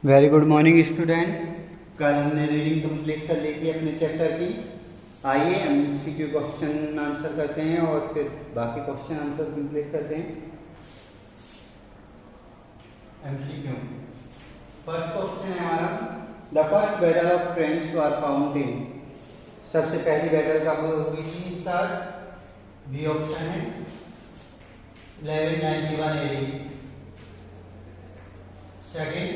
Very good morning student. कल हमने reading complete कर ली थी अपने चैप्टर की। आइए एमसीक्यू क्वेश्चन आंसर करते हैं और फिर बाकी क्वेश्चन आंसर कंप्लीट करते हैं। एमसीक्यू फर्स्ट क्वेश्चन है हमारा, the first battle of trench were found in. सबसे पहली बैटल कब हुई थी स्टार्ट? बी ऑप्शन है 1191 AD. Second,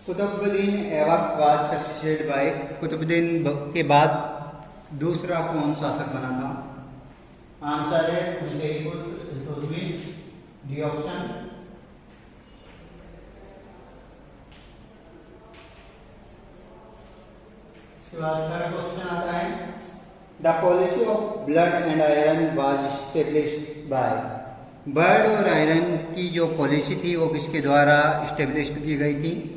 Qutbuddin Aibak was succeeded by. Qutbuddin के बाद दूसरा कौन शासक बना था? आंसर है उनके पुत्र इल्तुतमिश। D option. इसके बाद थर्ड क्वेश्चन आता है, the policy of blood and iron was established by. Blood और आयरन की जो पॉलिसी थी वो किसके द्वारा इस्टेब्लिश्ड की गई थी?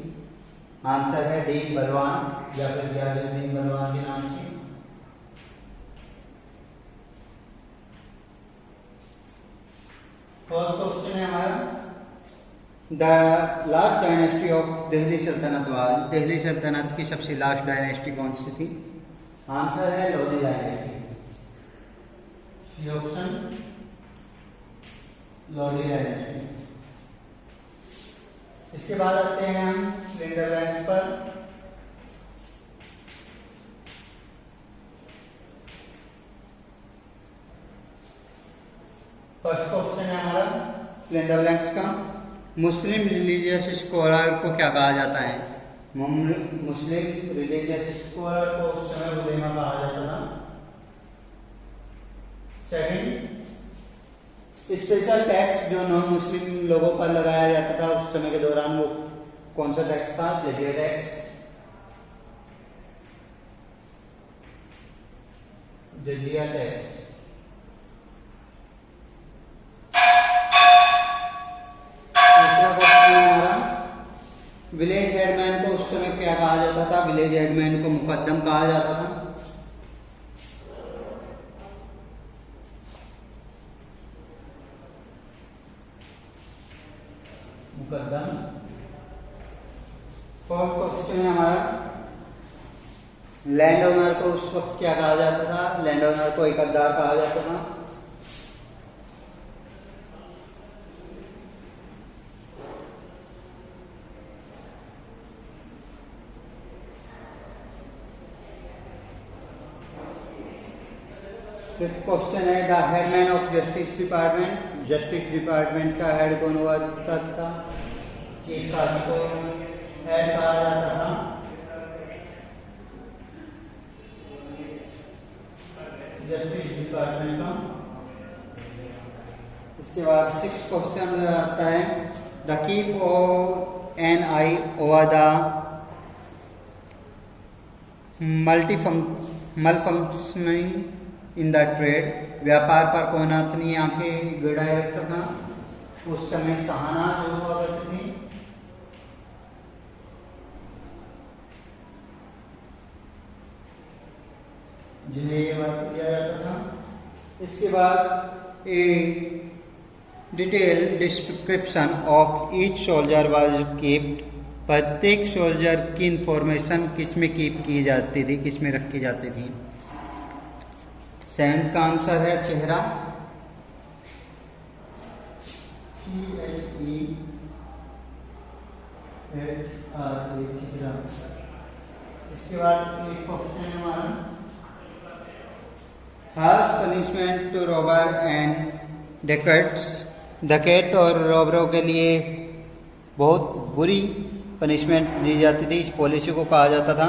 आंसर है डी बलवान या फिर गियासुद्दीन बलवान के नाम से। फर्स्ट क्वेश्चन है हमारा, the last dynasty of Delhi सल्तनत वाज। दिल्ली सल्तनत की सबसे लास्ट डायनेस्टी कौन सी थी? आंसर है Lodhi dynasty. C option, Lodhi dynasty. इसके बाद आते हैं हम सिलेंडर लैंप्स पर। फर्स्ट क्वेश्चन है हमारा सिलेंडर लैंप्स का, मुस्लिम रिलीजियस स्कॉलर को क्या कहा जाता है? मुस्लिम रिलीजियस स्कॉलर को उस समय उलेमा कहा जाता था। सेकंड, स्पेशल टैक्स जो नॉन मुस्लिम लोगों पर लगाया जाता था उस समय के दौरान वो कौन सा टैक्स था? जजिया टैक्स। जजिया टैक्स। तीसरा क्वेश्चन है हमारा, विलेज हेडमैन को उस समय क्या कहा जाता था? विलेज हेडमैन को मुकद्दम कहा जाता था। मुकद्दम। फोर्थ क्वेश्चन है हमारा, लैंड ओनर को उस वक्त क्या कहा जाता था? लैंड ओनर को इकद्दार कहा जाता था। फिफ्थ क्वेश्चन है, the headman of justice department. Justice department का हेड कौन हुआ था? चीफ काजी को हेड कहा जाता था। जस्टिस डिपार्टमेंट का। इसके बाद सिक्स्थ क्वेश्चन आता है, the keep of an eye over the multifunctioning in the trade. व्यापार पर कौन अपनी आंखें गड़ाए रखता था? उस समय सहाना जो हुआ करती थी। जिन्हें ये वर्क किया जाता था। इसके बाद ए detail description of each soldier was keeped. प्रत्येक सोल्जर की इंफॉर्मेशन किस में कीप की जाती थी, किस में रखी जाती थी? सेवेंथ का आंसर है चेहरा। चेहरा। इसके बाद एक क्वेश्चन है हमारा, harsh punishment to robber and dacoits. डकैत और रॉबरों के लिए बहुत बुरी पनिशमेंट दी जाती थी। इस पॉलिसी को कहा जाता था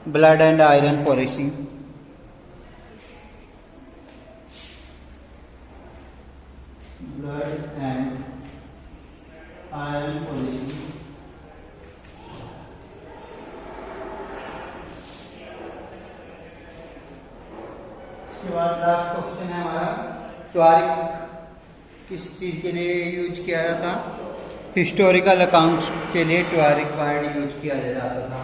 blood and iron policy. Blood and iron policy. इसके बाद लास्ट क्वेश्चन है हमारा, तारीख किस चीज के लिए यूज किया जाता? हिस्टोरिकल अकाउंट्स के लिए तारीख वर्ड यूज किया जाता था।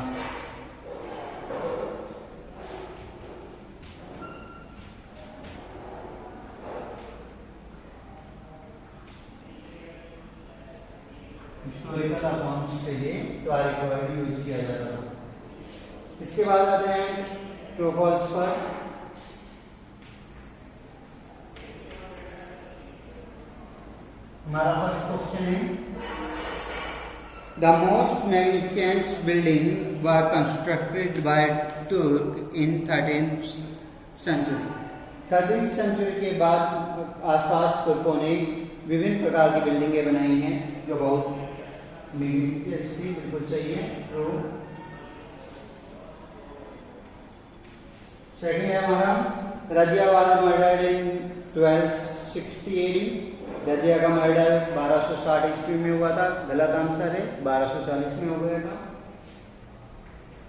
हिस्टोरिकल अकाउंट्स के लिए तारीख वर्ड यूज किया जाता था। इसके बाद आते हैं ट्रू फॉल्स पर। हमारा फर्स्ट क्वेश्चन है the most magnificent building were constructed by तुर्क इन 13th सेंचुरी। 13th सेंचुरी के बाद आसपास तुर्कों ने विभिन्न प्रकार की बिल्डिंगें बनाई हैं जो बहुत मैग्निफिकेंट थी। बिल्कुल सही है, ट्रू। सेकंड है हमारा Razia was murdered in 1260 AD। Razia का मर्डर 1260 ईस्वी में हुआ था। गलत आंसर है, 1240 में हो गया था।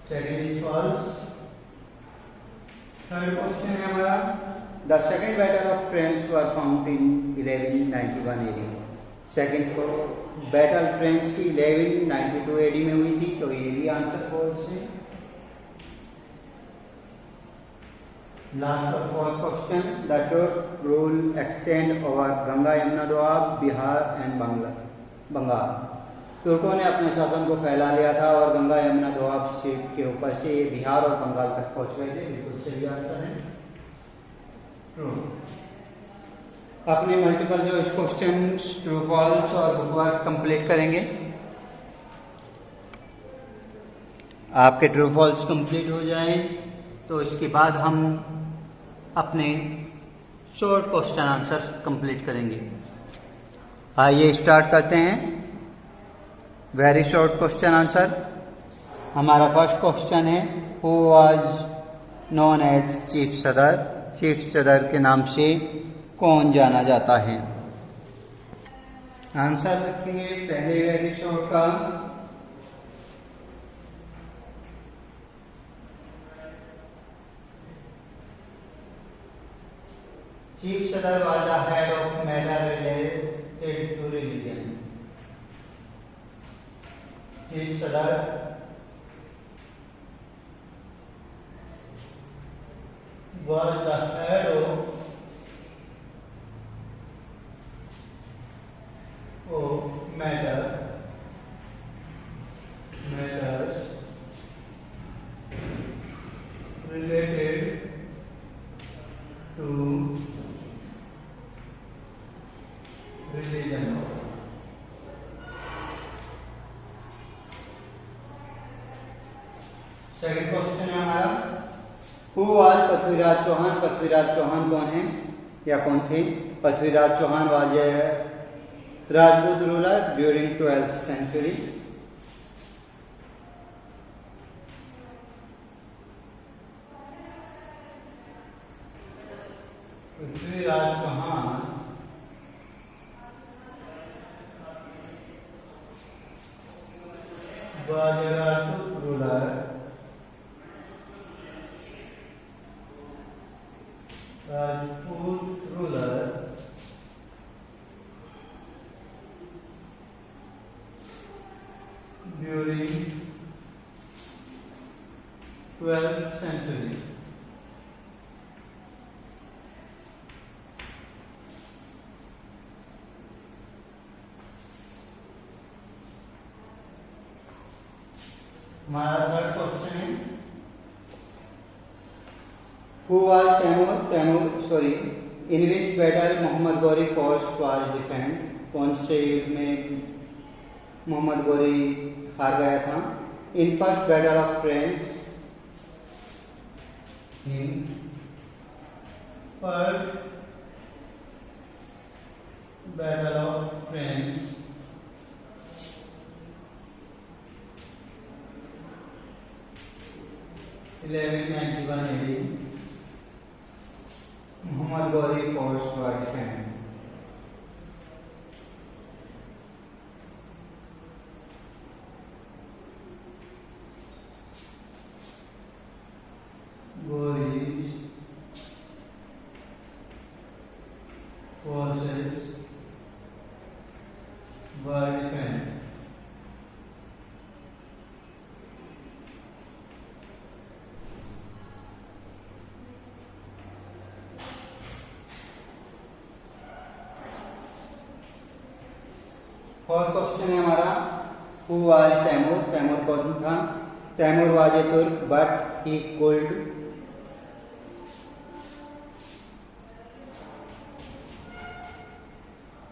Second is false. Third question है हमारा the second battle of trench was found in 1191 AD। Second battle trench की 1192 AD में हुई थी, तो ये भी आंसर फॉल्स है। लास्ट और fourth question the Turk rule extend over Ganga Yamuna Doab Bihar and Bengal. तुर्कों ने अपने शासन को फैला लिया था और गंगा यमुना दोआब के ऊपर से बिहार और बंगाल तक पहुंच गए थे। बिल्कुल सही आंसर है, ट्रू। अपने multiple choice questions true false और बुक वर्क कंप्लीट करेंगे। आपके ट्रू फॉल्स कंप्लीट हो जाए तो इसके बाद हम अपने शॉर्ट क्वेश्चन आंसर कंप्लीट करेंगे। आइए स्टार्ट करते हैं। Very short question answer. हमारा फर्स्ट क्वेश्चन है who was known as chief Sadr. Chief Sadr के नाम से कौन जाना जाता है? आंसर रखेंगे पहले वेरी शॉर्ट का Chief Sadar was the head of matter related to religion. Chief Sadar was the head of matters related to religion. Second question है हमारा हु वाज पृथ्वीराज चौहान। पृथ्वीराज चौहान कौन है या कौन थे? Prithviraj Chauhan was Rajput ruler during 12th century. Prithviraj Chauhan was a Rajput ruler during 12th century. हमारा third question है who was Timur in which battle Mohammad Ghori forces was defend. कौन से युद्ध में मोहम्मद गौरी हार गया था? In first battle of Tarain. In first battle of trench 1191 AD Mohammad Ghori forces were defend. Gori's forces were defended. First question है हमारा Who was Taimur? Taimur कौन था? Taimur was a Turk, but he could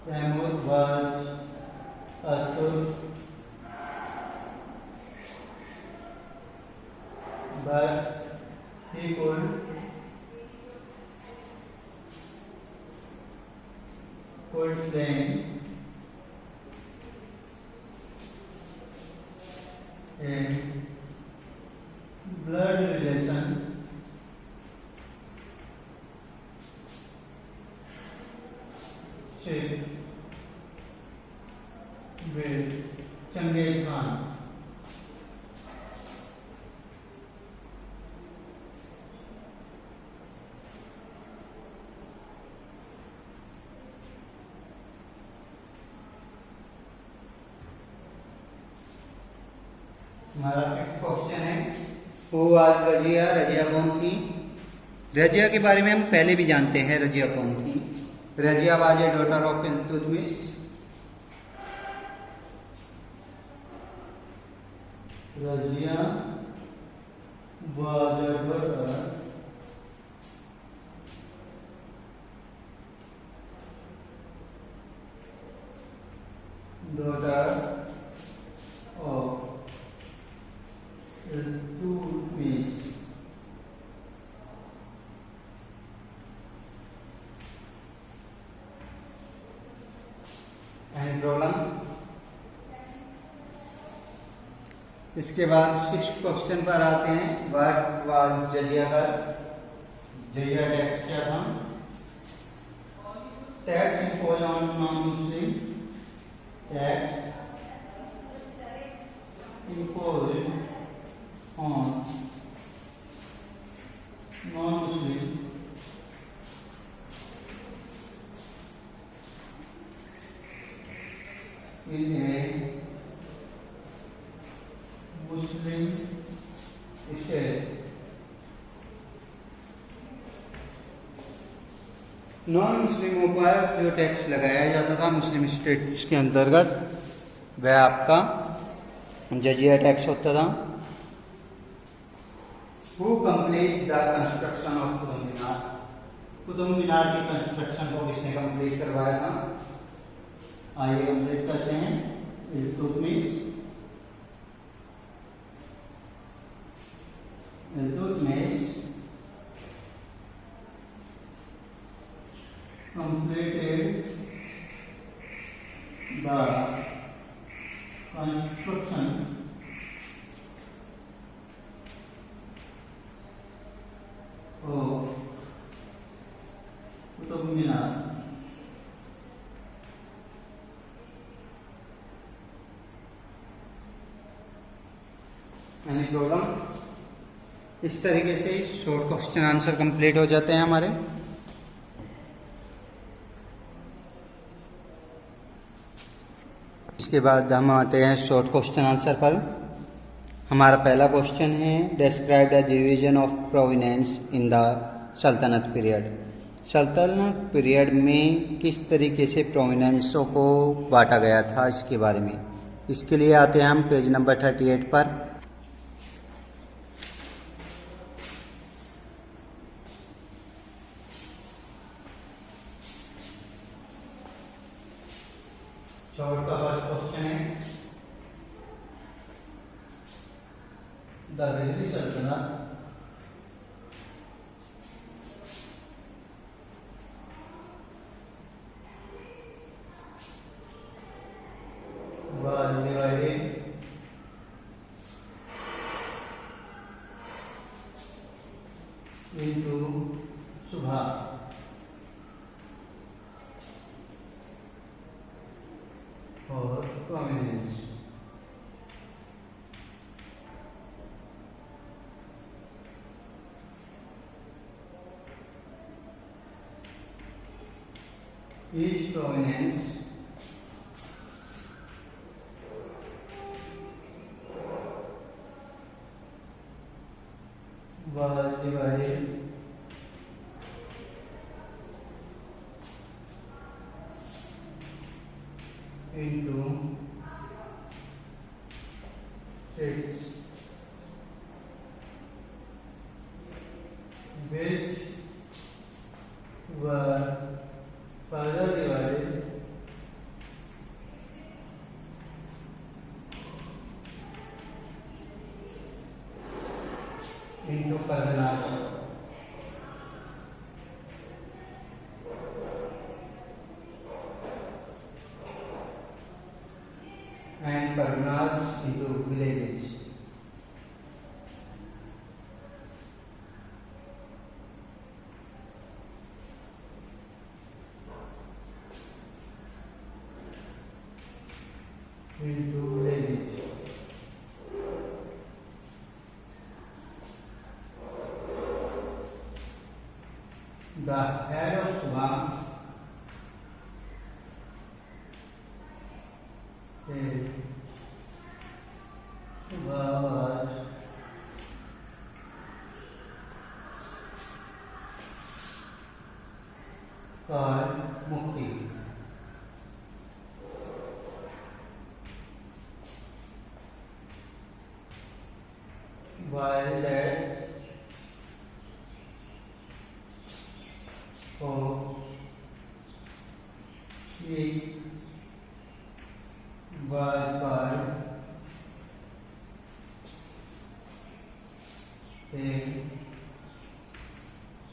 Taimur was a Turk, but he could claim a blood relation with Genghis Khan. हमारा next question है who was Razia? Razia कौन थी? रजिया के बारे में हम पहले भी जानते हैं रजिया कौन थी। Razia was a daughter of Iltutmish. Razia was a daughter of Iltutmish. And problem. इसके बाद 6th क्वेश्चन पर आते हैं। व्हाट वाज जजिया का? जजिया टैक्स क्या था? Tax impose on non Muslim. Tax imposed on non-Muslim in a Muslim state। Non मुस्लिमों पर जो टैक्स लगाया जाता था मुस्लिम स्टेट्स के अंतर्गत वह आपका जजिया टैक्स होता था। Who complete the construction of Qutub Minar? Qutub Minar की कंस्ट्रक्शन को किसने कंप्लीट करवाया था? आइए कंप्लीट करते हैं। Iltutmish. Iltutmish completed the construction of Qutub Minar any problem? इस तरीके से शॉर्ट क्वेश्चन आंसर कंप्लीट हो जाते हैं हमारे। इसके बाद हम आते हैं शॉर्ट क्वेश्चन आंसर पर। हमारा पहला क्वेश्चन है describe the division of provenance in the सल्तनत पीरियड। सल्तनत पीरियड में किस तरीके से प्रोविनेंसों को बांटा गया था इसके बारे में। इसके लिए आते हैं हम पेज नंबर 38 पर। शॉर्ट का फर्स्ट क्वेश्चन है द दिल्ली सल्तनत was divided into Subha or prominence। Each prominence was divided into streets which were further divided into parganas. And parganas into villages. Into villages. The head of Sugam was called Mukti. While that she was called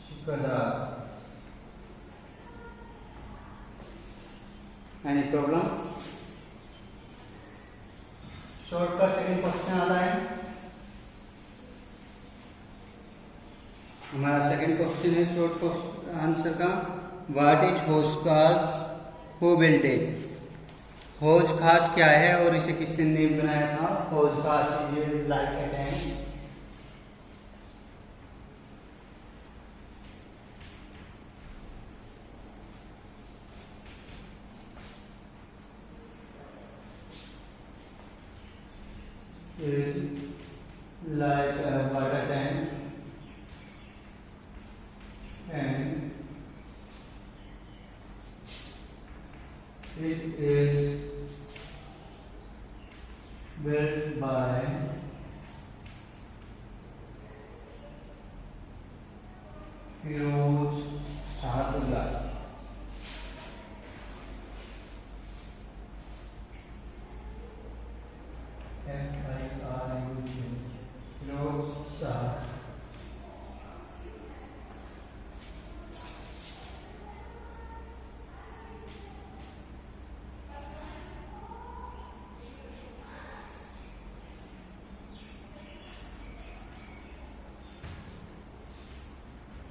Shikada. Any problem? Short का second question आता है. हमारा second question है short answer का. What is हौज खास, who built it. हौज खास क्या है और इसे किसने बनाया था. हौज खास is like a tank. Is like a water tank and it is built by Firoz Shah Tughlaq.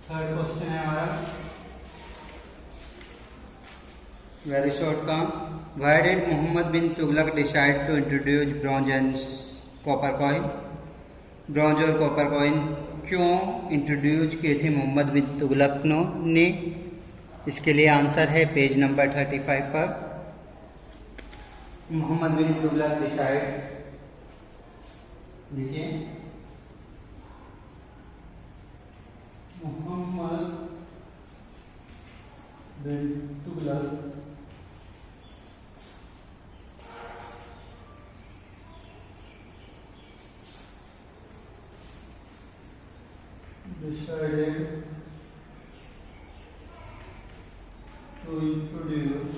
Third question है हमारा वेरी शॉर्ट का. Why did Mohammad bin Tughlaq decide to introduce bronze and copper coin. Bronze और copper coin क्यों introduce किए थे मोहम्मद बिन तुगलक ने. इसके लिए आंसर है पेज नंबर 35 पर. मोहम्मद बिन तुगलक डिसाइड, देखिए Mohammad bin Tughlaq decided to introduce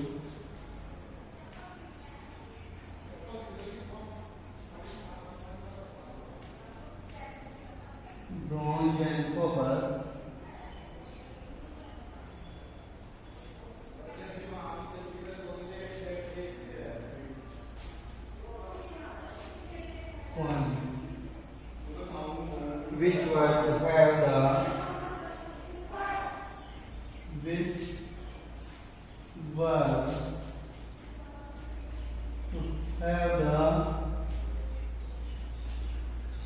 bronze and copper coin, which were to have which was to have the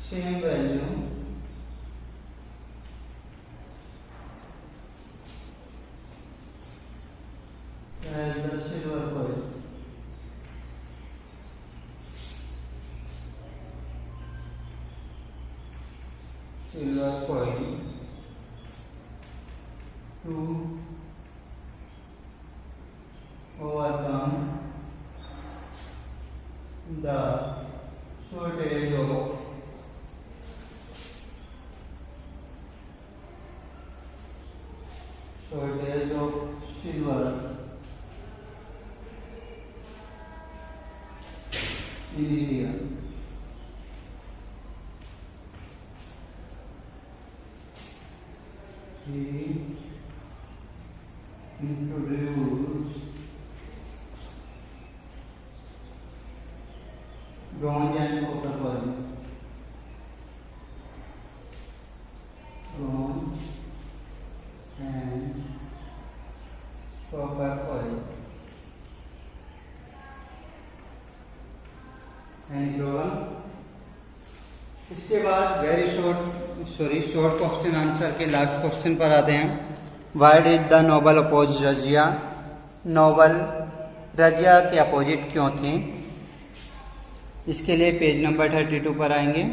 same value as the silver coin. Silver coin to overcome the shortage of introduced bronze and copper coin. Bronze and copper coin. Any problem? इसके बाद short question answer के last question पर आते हैं. Why did the novel oppose Razia? Noble Razia के opposite क्यों थे? इसके लिए पेज नंबर 32 पर आएंगे.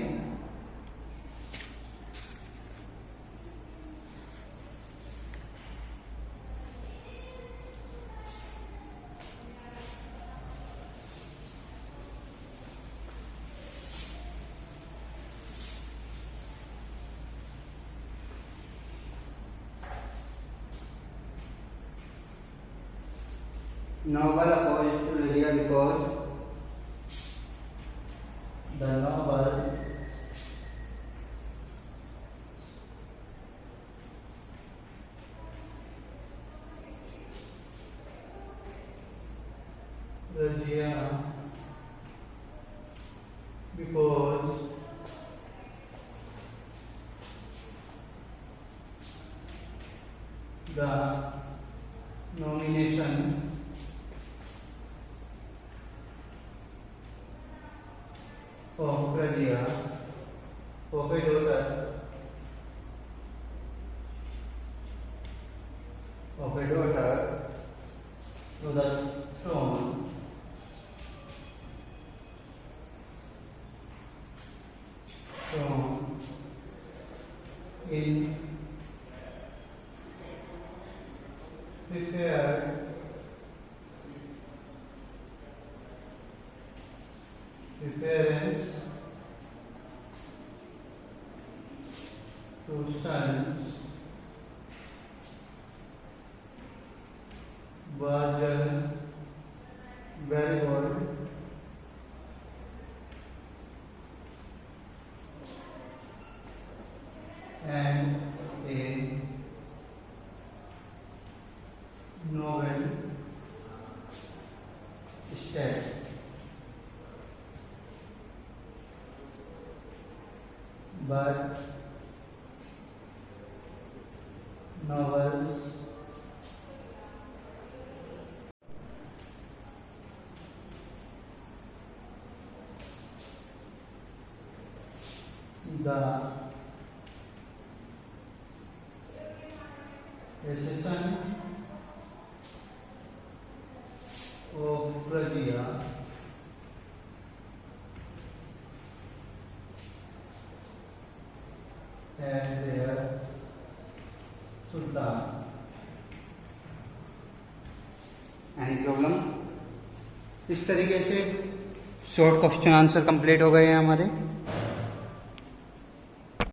Novel opposed to Raziya because the novel Raziya because the nomination of Raziya of a daughter to the throne in preference to sons was very good and a novel step. But novels the accession of Raziya as their Sultan. Any problem? इस तरीके से short question answer complete हो गए हैं हमारे.